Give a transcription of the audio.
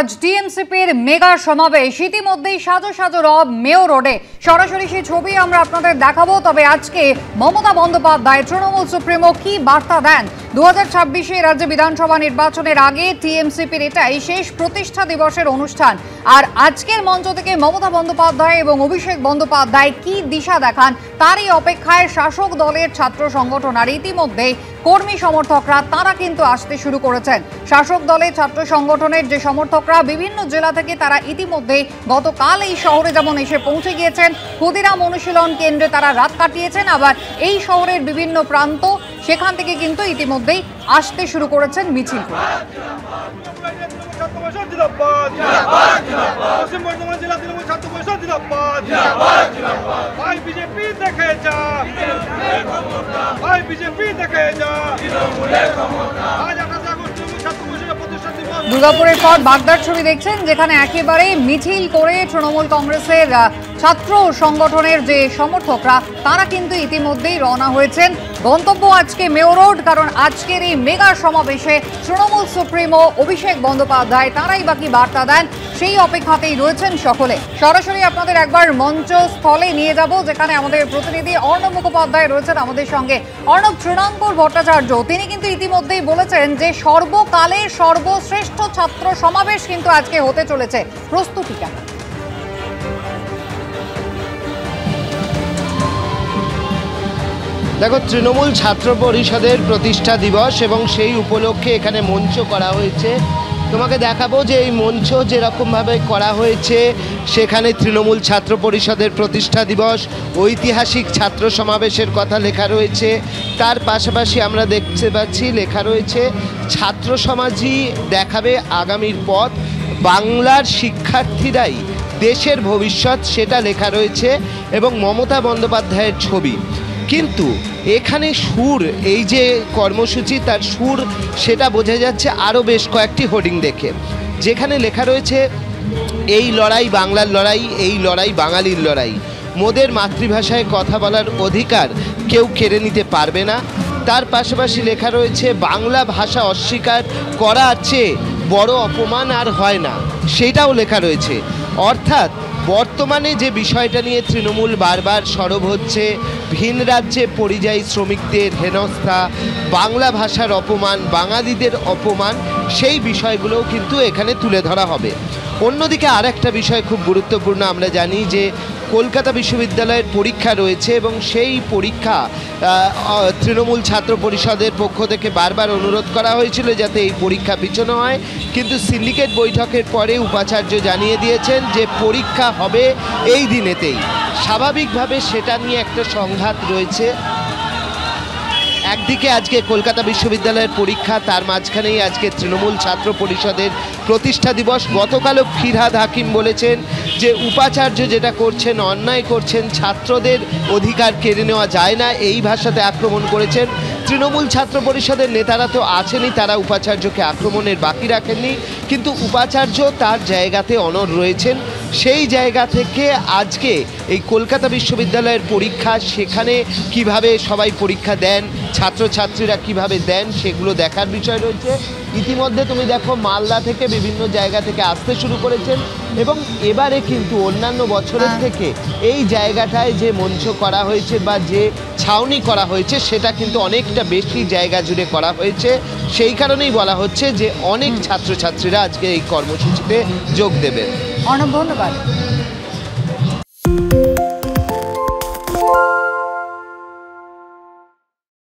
আজ টিএমসিপির মেগা সমাবেশ ইতিমধ্যেই সাজো সাজো রব মেয়র রোডে সরাসরি সেই ছবি আমরা আপনাদের দেখাবো। তবে আজকে মমতা বন্দ্যোপাধ্যায় তৃণমূল সুপ্রিমো কি বার্তা দেন? 2026 রাজ্য বিধানসভা নির্বাচনের আগে টিএমসিপির এটাই শেষ প্রতিষ্ঠা দিবসের অনুষ্ঠান। আর আজকের মঞ্চ থেকে মমতা বন্দ্যোপাধ্যায় এবং অভিষেক বন্দ্যোপাধ্যায় কি দিশা দেখান তারই অপেক্ষায় শাসক দলের ছাত্র সংগঠন। আর ইতিমধ্যেই কর্মী সমর্থকরা তারা কিন্তু আসতে শুরু করেছেন। শাসক দলের ছাত্র সংগঠনের যে সমর্থকরা বিভিন্ন জেলা থেকে তারা ইতিমধ্যেই গতকাল এই শহরে যেমন এসে পৌঁছে গিয়েছেন, ক্ষুদিরাম অনুশীলন কেন্দ্রে তারা রাত কাটিয়েছেন। আবার এই শহরের বিভিন্ন প্রান্ত সেখান থেকে কিন্তু ইতিমধ্যেই আসতে শুরু করেছেন মিছিল করে। দুর্গাপুরের পর বাগদার ছবি দেখছেন, যেখানে একেবারে মিছিল করে তৃণমূল কংগ্রেসের ছাত্র সংগঠনের যে সমর্থকরা তারা কিন্তু ইতিমধ্যেই রওনা হয়েছেন। গন্তব্য আজকে মেয়র রোড, কারণ আজকের এই মেগা সমাবেশে তৃণমূল সুপ্রিমো অভিষেক বন্দ্যোপাধ্যায় তারাই বাকি বার্তা দেন সেই অপেক্ষাতেই রয়েছেন সকলে। সরাসরি আপনাদের একবার মঞ্চস্থলে নিয়ে যাব, যেখানে আমাদের প্রতিনিধি অর্ণব মুখোপাধ্যায় রয়েছেন আমাদের সঙ্গে। অর্ণব, তৃণাঙ্কুর ভট্টাচার্য তিনি কিন্তু ইতিমধ্যেই বলেছেন যে সর্বকালের সর্বশ্রেষ্ঠ ছাত্র সমাবেশ কিন্তু আজকে হতে চলেছে, প্রস্তুতি কেমন? দেখো, তৃণমূল ছাত্র পরিষদের প্রতিষ্ঠা দিবস এবং সেই উপলক্ষে এখানে মঞ্চ করা হয়েছে। তোমাকে দেখাবো যে এই মঞ্চ যেরকমভাবে করা হয়েছে, সেখানে তৃণমূল ছাত্র পরিষদের প্রতিষ্ঠা দিবস, ঐতিহাসিক ছাত্র সমাবেশের কথা লেখা রয়েছে। তার পাশাপাশি আমরা দেখতে পাচ্ছি লেখা রয়েছে ছাত্র সমাজই দেখাবে আগামীর পথ, বাংলার শিক্ষার্থীরাই দেশের ভবিষ্যৎ, সেটা লেখা রয়েছে এবং মমতা বন্দ্যোপাধ্যায়ের ছবি। কিন্তু এখানে সুর, এই যে কর্মসূচি তার সুর, সেটা বোঝা যাচ্ছে আরও বেশ কয়েকটি হোর্ডিং দেখে, যেখানে লেখা রয়েছে এই লড়াই বাংলার লড়াই, এই লড়াই বাঙালির লড়াই, মোদের মাতৃভাষায় কথা বলার অধিকার কেউ কেড়ে নিতে পারবে না। তার পাশাপাশি লেখা রয়েছে বাংলা ভাষা অস্বীকার করার চেয়ে বড় অপমান আর হয় না, সেটাও লেখা রয়েছে। অর্থাৎ বর্তমানে যে বিষয়টা নিয়ে তৃণমূল বারবার সরব হচ্ছে, ভিন রাজ্যে পরিযায়ী শ্রমিকদের হেনস্থা, বাংলা ভাষার অপমান, বাঙালিদের অপমান, সেই বিষয়গুলোও কিন্তু এখানে তুলে ধরা হবে। অন্যদিকে আর একটা বিষয় খুব গুরুত্বপূর্ণ, আমরা জানি যে কলকাতা বিশ্ববিদ্যালয়ের পরীক্ষা রয়েছে এবং সেই পরীক্ষা তৃণমূল ছাত্র পরিষদের পক্ষ থেকে বারবার অনুরোধ করা হয়েছিল যাতে এই পরীক্ষা পিছানো হয়, কিন্তু সিন্ডিকেট বৈঠকের পরে উপাচার্য জানিয়ে দিয়েছেন যে পরীক্ষা হবে এই দিনেতেই। স্বাভাবিকভাবে সেটা নিয়ে একটা সংঘাত রয়েছে। একদিকে আজকে কলকাতা বিশ্ববিদ্যালয়ের পরীক্ষা, তার মাঝখানেই আজকে তৃণমূল ছাত্র পরিষদের প্রতিষ্ঠা দিবস। গতকালও ফিরহাদ হাকিম বলেছেন যে উপাচার্য যেটা করছেন অন্যায় করছেন, ছাত্রদের অধিকার কেড়ে নেওয়া যায় না, এই ভাষাতে আক্রমণ করেছেন। তৃণমূল ছাত্র পরিষদের নেতারা তো আছেনই, তারা উপাচার্যকে আক্রমণের বাকি রাখেননি, কিন্তু উপাচার্য তার জায়গাতে অনড় রয়েছেন। সেই জায়গা থেকে আজকে এই কলকাতা বিশ্ববিদ্যালয়ের পরীক্ষা, সেখানে কিভাবে সবাই পরীক্ষা দেন, ছাত্রছাত্রীরা কিভাবে দেন, সেগুলো দেখার বিষয় রয়েছে। ইতিমধ্যে তুমি দেখো মালদা থেকে বিভিন্ন জায়গা থেকে আসতে শুরু করেছেন এবং এবারে কিন্তু অন্যান্য বছরের থেকে এই জায়গাটায় যে মঞ্চ করা হয়েছে বা যে ছাউনি করা হয়েছে, সেটা কিন্তু অনেকটা বেশি জায়গা জুড়ে করা হয়েছে। সেই কারণেই বলা হচ্ছে যে অনেক ছাত্রছাত্রীরা আজকে এই কর্মসূচিতে যোগ দেবেন। অনেক ধন্যবাদ।